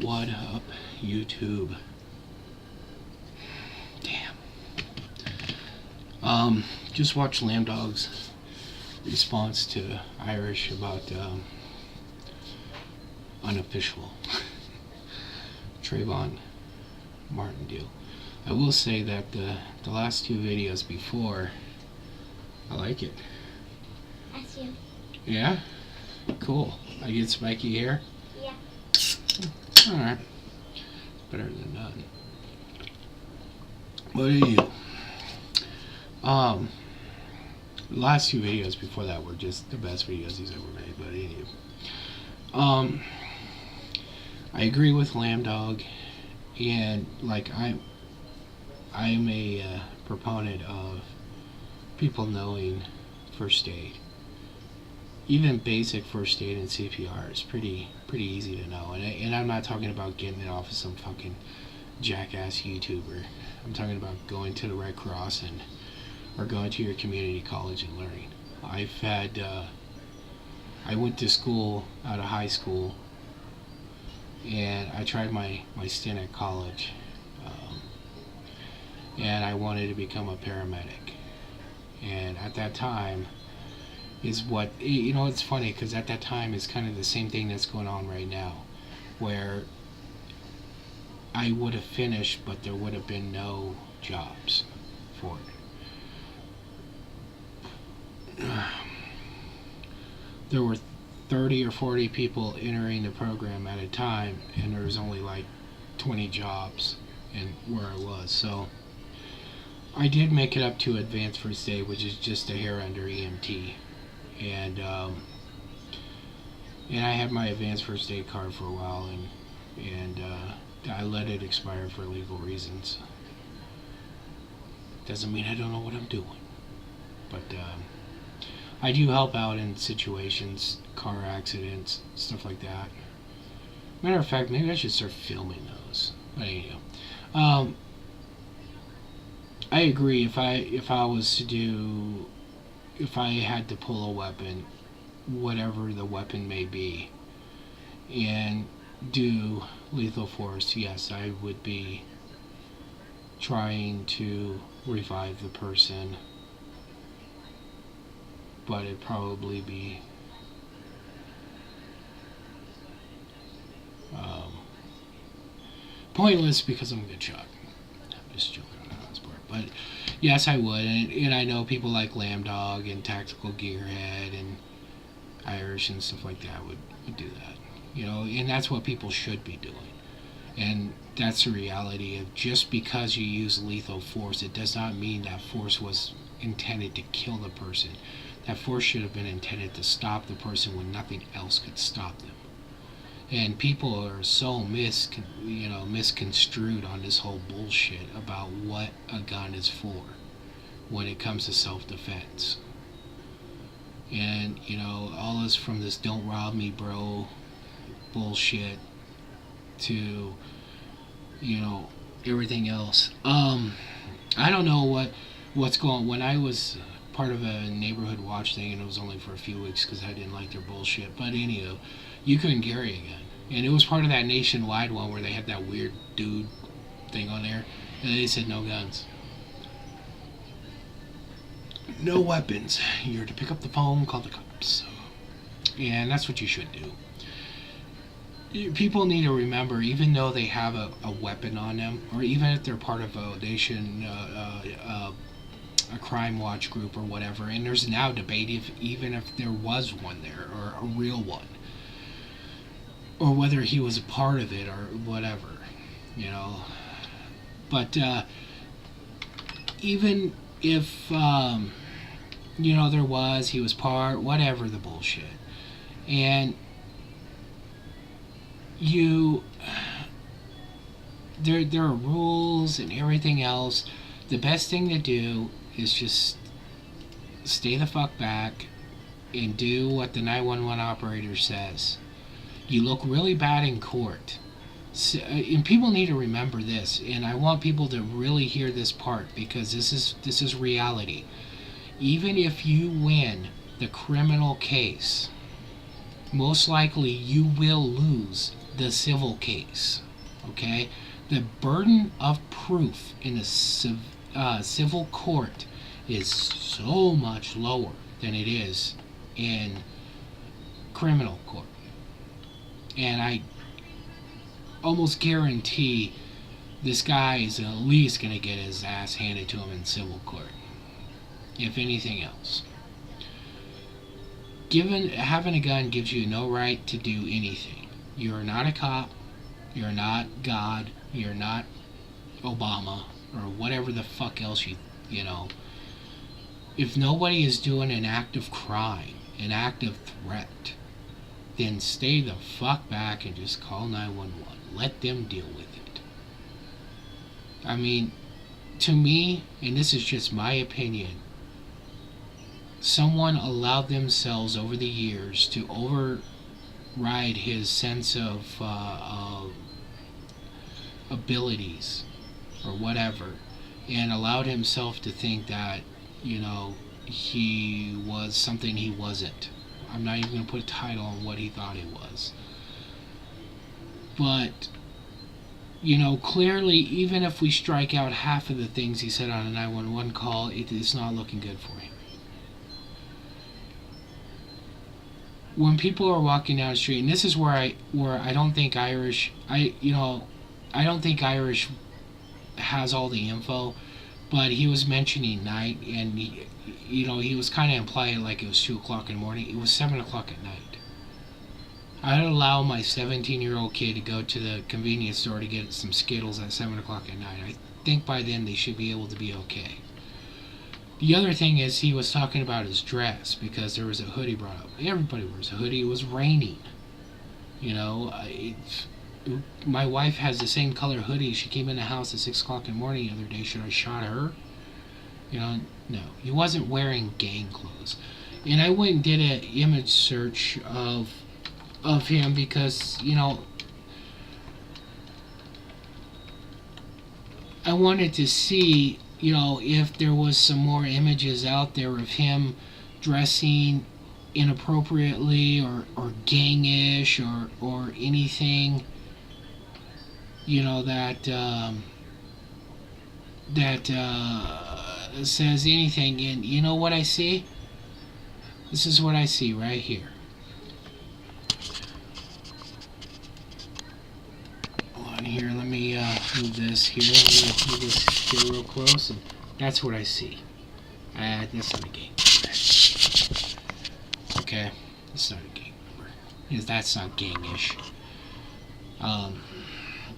What up, YouTube? Damn. Just watched Lambdog's response to Irish about unofficial Trayvon Martin deal. I will say that the last two videos before, I like it. That's you. Yeah? Cool. I get spiky hair? Yeah. Alright. Better than none. What are you? The last two videos before that were just the best videos he's ever made, but anyway. I agree with Lambdog, and like I'm a proponent of people knowing first aid. Even basic first aid and CPR is pretty easy to know, and I'm not talking about getting it off of some fucking jackass YouTuber. I'm talking about going to the Red Cross or going to your community college and learning. I went to school out of high school, and I tried my stint at college, and I wanted to become a paramedic. And at that time is what, you know, it's funny because at that time is kind of the same thing that's going on right now, where I would have finished, but there would have been no jobs for it. There were 30 or 40 people entering the program at a time, and there was only like 20 jobs in where I was. So I did make it up to advanced first aid, which is just a hair under EMT, and I had my advanced first aid card for a while, and I let it expire for legal reasons. Doesn't mean I don't know what I'm doing, but I do help out in situations, car accidents, stuff like that. Matter of fact, maybe I should start filming those. But anyhow, I agree. If I had to pull a weapon, whatever the weapon may be, and do lethal force, yes, I would be trying to revive the person, but it'd probably be pointless because I'm a good shot. I'm just joking on this part, but yes, I would, and I know people like Lambdog and Tactical Gearhead and Irish and stuff like that would do that, you know, and that's what people should be doing. And that's the reality of, just because you use lethal force, it does not mean that force was intended to kill the person. That force should have been intended to stop the person when nothing else could stop them. And people are so misconstrued on this whole bullshit about what a gun is for when it comes to self-defense. And, you know, all this from this "don't rob me, bro" bullshit to, you know, everything else. I don't know what's going on. When I was part of a neighborhood watch thing, and it was only for a few weeks because I didn't like their bullshit, but anyhow, you couldn't carry a gun, and it was part of that nationwide one where they had that weird dude thing on there, and they said no guns, no weapons. You're to pick up the phone, call the cops, and that's what you should do. People need to remember, even though they have a weapon on them, or even if they're part of a nation, a crime watch group or whatever, and there's now debate even if there was one there, or a real one, or whether he was a part of it or whatever, you know. But even if you know, there was, he was part, whatever the bullshit, and there are rules and everything else. The best thing to do is just stay the fuck back and do what the 911 operator says. You look really bad in court. So, and people need to remember this, and I want people to really hear this part, because this is reality. Even if you win the criminal case, most likely you will lose the civil case. Okay? The burden of proof in a civil court is so much lower than it is in criminal court. And I almost guarantee this guy is at least going to get his ass handed to him in civil court, if anything else. Having a gun gives you no right to do anything. You're not a cop. You're not God. You're not Obama or whatever the fuck else you know. If nobody is doing an act of crime, an act of threat, then stay the fuck back and just call 911. Let them deal with it. I mean, to me, and this is just my opinion, someone allowed themselves over the years to override his sense of abilities or whatever, and allowed himself to think that, he was something he wasn't. I'm not even going to put a title on what he thought he was. But, clearly, even if we strike out half of the things he said on a 911 call, it's not looking good for him. When people are walking down the street, and this is where I don't think Irish, I don't think Irish has all the info, but he was mentioning night, and he was kind of implying like it was 2 o'clock in the morning. It was 7 o'clock at night. I'd allow my 17-year-old kid to go to the convenience store to get some Skittles at 7 o'clock at night. I think by then they should be able to be okay. The other thing is he was talking about his dress, because there was a hoodie brought up. Everybody wears a hoodie. It was raining. My wife has the same color hoodie. She came in the house at 6 o'clock in the morning the other day. Should I shot her? No. He wasn't wearing gang clothes. And I went and did an image search of him because, I wanted to see, if there was some more images out there of him dressing inappropriately or gangish or anything, that says anything. And you know what I see? This is what I see right here. Here, let me move this here. Let me move this here real close, and that's what I see. That's not a gang member. Okay, that's not a gang member. That's not gangish.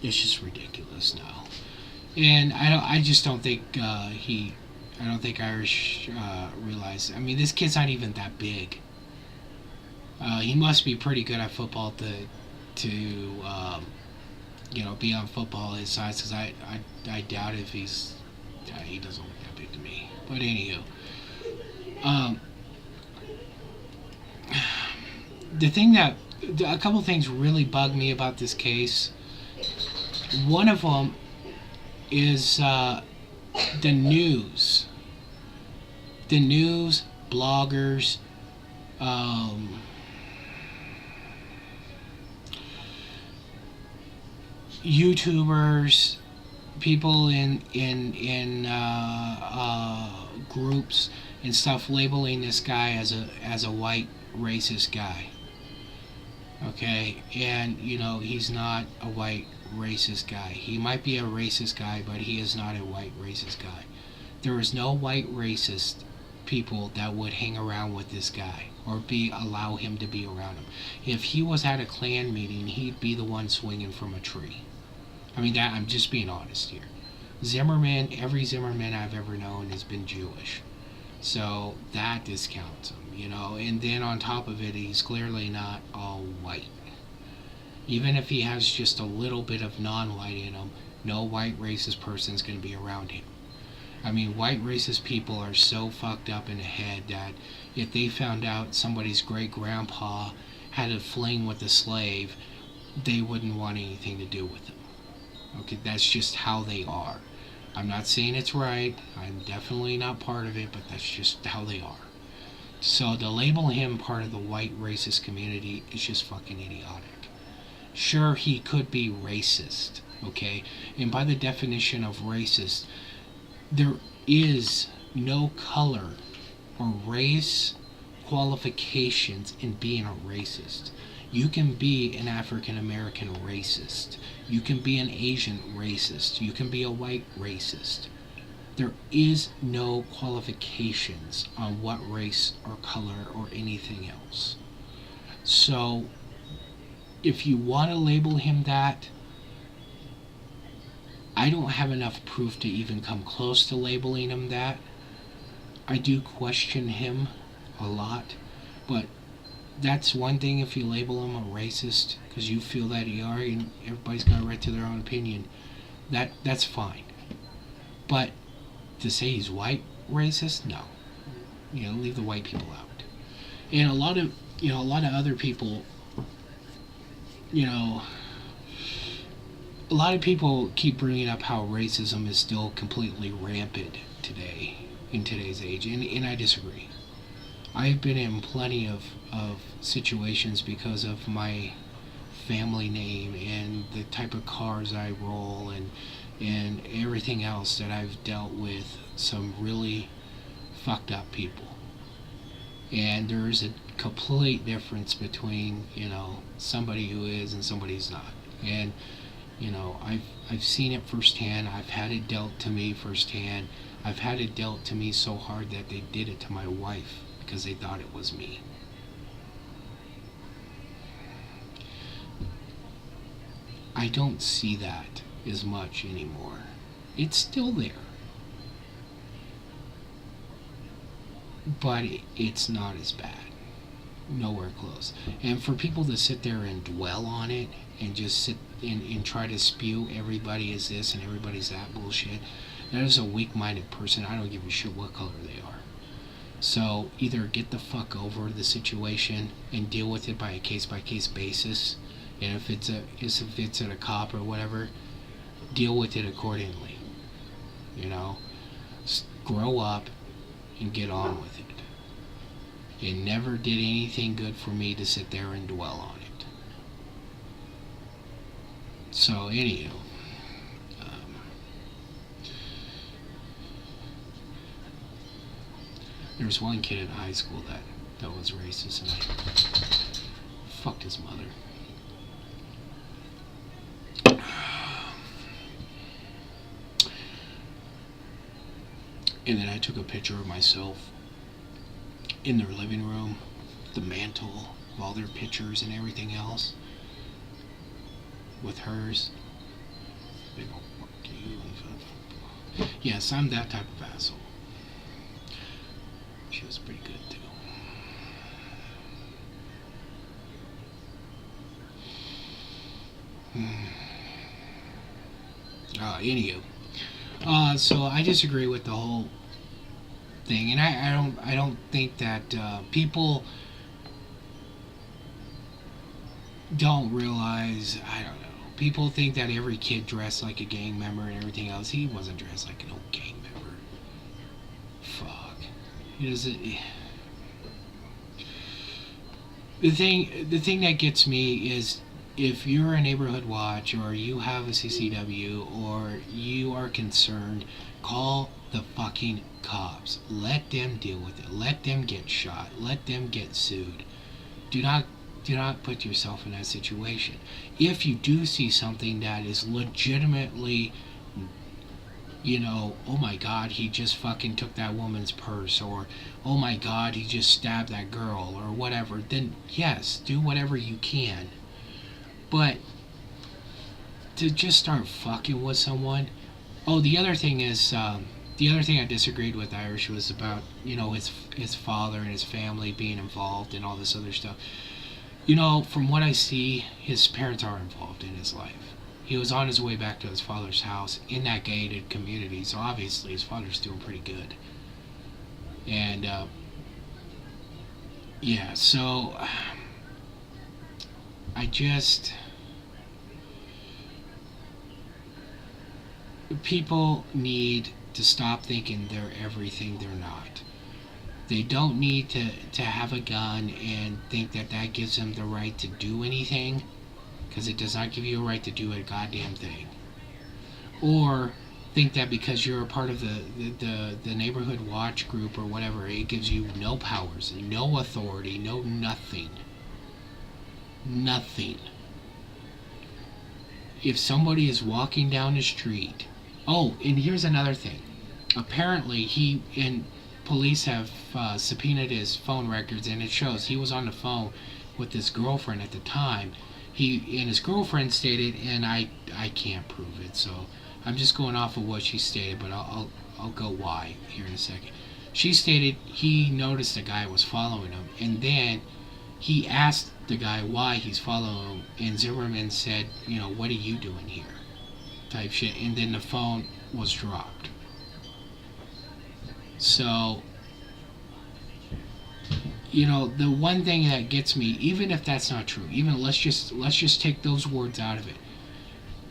It's just ridiculous now, and I just don't think I don't think Irish realize. I mean, this kid's not even that big. He must be pretty good at football to be on football his size, because I doubt if he doesn't look that big to me. But anywho, a couple things really bug me about this case. One of them is the news. The news, bloggers, YouTubers, people in groups and stuff labeling this guy as a white racist guy. Okay, and he's not a white racist guy. He might be a racist guy, but he is not a white racist guy. There is no white racist people that would hang around with this guy or allow him to be around him. If he was at a Klan meeting, he'd be the one swinging from a tree. I mean, I'm just being honest here. Every Zimmerman I've ever known has been Jewish. So that discounts him, And then on top of it, he's clearly not all white. Even if he has just a little bit of non-white in him, no white racist person's going to be around him. I mean, white racist people are so fucked up in the head that if they found out somebody's great-grandpa had a fling with a slave, they wouldn't want anything to do with him. Okay, that's just how they are. I'm not saying it's right. I'm definitely not part of it, but that's just how they are. So to label him part of the white racist community is just fucking idiotic. Sure, he could be racist, okay? And by the definition of racist, there is no color or race qualifications in being a racist. You can be an African American racist. You can be an Asian racist. You can be a white racist. There is no qualifications on what race or color or anything else. So, if you want to label him that, I don't have enough proof to even come close to labeling him that. I do question him a lot, but that's one thing if you label him a racist because you feel that you are, and everybody's got a right to their own opinion. That's fine. But to say he's white racist, no. Leave the white people out. And a lot of other people, a lot of people keep bringing up how racism is still completely rampant today, in today's age, and I disagree. I've been in plenty of situations because of my family name and the type of cars I roll and everything else that I've dealt with some really fucked up people. And there's a complete difference between, somebody who is and somebody who's not. And, I've seen it firsthand. I've had it dealt to me firsthand. I've had it dealt to me so hard that they did it to my wife because they thought it was me. I don't see that as much anymore. It's still there. But it's not as bad. Nowhere close. And for people to sit there and dwell on it and just sit and try to spew everybody is this and everybody's that bullshit, that is a weak-minded person. I don't give a shit what color they are. So either get the fuck over the situation and deal with it by a case-by-case basis, and if it's at a cop or whatever, deal with it accordingly. Grow up and get on with it. It never did anything good for me to sit there and dwell on it. So, anywho, there was one kid in high school that was racist, and I fucked his mother. And then I took a picture of myself in their living room, the mantle of all their pictures and everything else, with hers. Big old fuck you. Yes, I'm that type of asshole. She was pretty good too. Anywho. So I disagree with the whole thing, and I don't think that people don't realize. I don't know. People think that every kid dressed like a gang member and everything else. He wasn't dressed like an old gang member. Fuck. He doesn't. The thing that gets me is, if you're a neighborhood watch or you have a CCW or you are concerned, call the fucking cops. Let them deal with it. Let them get shot. Let them get sued. Do not put yourself in that situation. If you do see something that is legitimately, oh my god, he just fucking took that woman's purse, or oh my god, he just stabbed that girl, or whatever, then yes, do whatever you can. But to just start fucking with someone. Oh, the other thing is, the other thing I disagreed with Irish was about, his father and his family being involved and all this other stuff. From what I see, his parents are involved in his life. He was on his way back to his father's house in that gated community, so obviously his father's doing pretty good. And, yeah, so people need to stop thinking they're everything they're not. They don't need to have a gun and think that gives them the right to do anything, because it does not give you a right to do a goddamn thing. Or think that because you're a part of the neighborhood watch group or whatever, it gives you no powers, no authority, no nothing. Nothing. If somebody is walking down the street, oh, and here's another thing. Apparently, police have subpoenaed his phone records, and it shows he was on the phone with his girlfriend at the time. His girlfriend stated, and I can't prove it, so I'm just going off of what she stated, but I'll go why here in a second. She stated he noticed the guy was following him, and then he asked the guy why he's following him, and Zimmerman said, what are you doing here? Type shit, and then the phone was dropped. So, the one thing that gets me, even if that's not true, even let's just take those words out of it.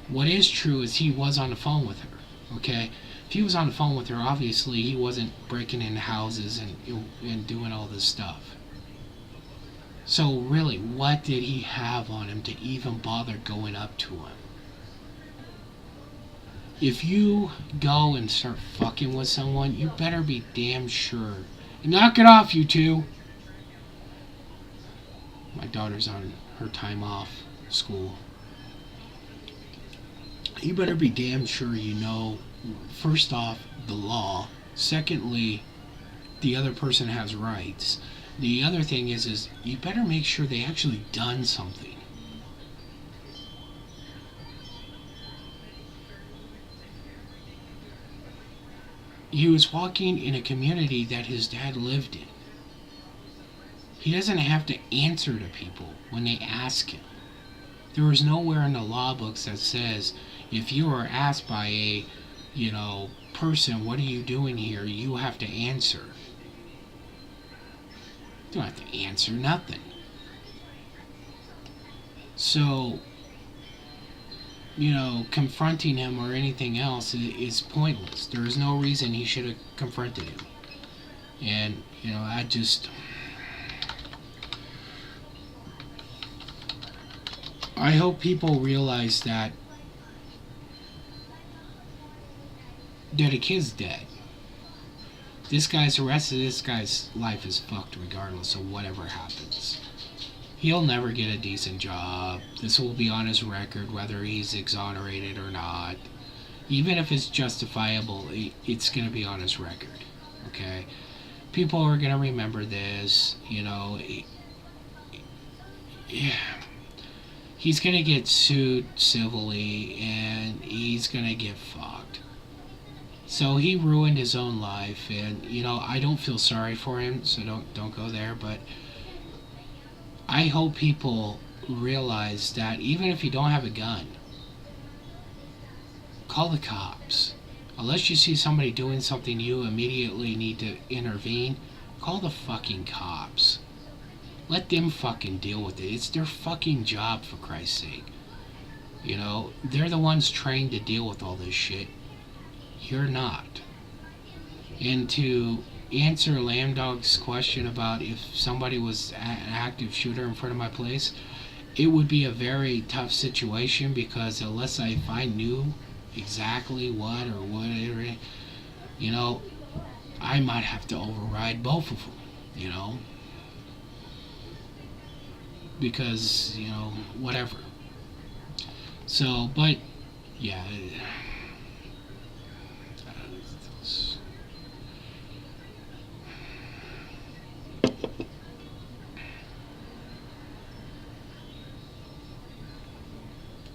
What is true is he was on the phone with her, okay? If he was on the phone with her, obviously he wasn't breaking into houses and doing all this stuff. So really, what did he have on him to even bother going up to him? If you go and start fucking with someone, you better be damn sure. Knock it off, you two. My daughter's on her time off school. You better be damn sure you know, first off, the law. Secondly, the other person has rights. The other thing is you better make sure they actually done something. He was walking in a community that his dad lived in. He doesn't have to answer to people when they ask him. There is nowhere in the law books that says if you are asked by a, person, what are you doing here, you have to answer. You don't have to answer nothing. So, confronting him or anything else is pointless. There is no reason he should have confronted him. And, I hope people realize that a kid's dead. This guy's arrested, this guy's life is fucked regardless of whatever happens. He'll never get a decent job. This will be on his record whether he's exonerated or not. Even if it's justifiable, it's going to be on his record. Okay? People are going to remember this. He's going to get sued civilly and he's going to get fucked. So he ruined his own life, and I don't feel sorry for him, so don't go there, but I hope people realize that even if you don't have a gun, call the cops. Unless you see somebody doing something you immediately need to intervene, call the fucking cops. Let them fucking deal with it. It's their fucking job, for Christ's sake. They're the ones trained to deal with all this shit. You're not. And to answer Lambdog's question about if somebody was an active shooter in front of my place, it would be a very tough situation because if I knew exactly what or whatever, I might have to override both of them, because, whatever. So, but, yeah.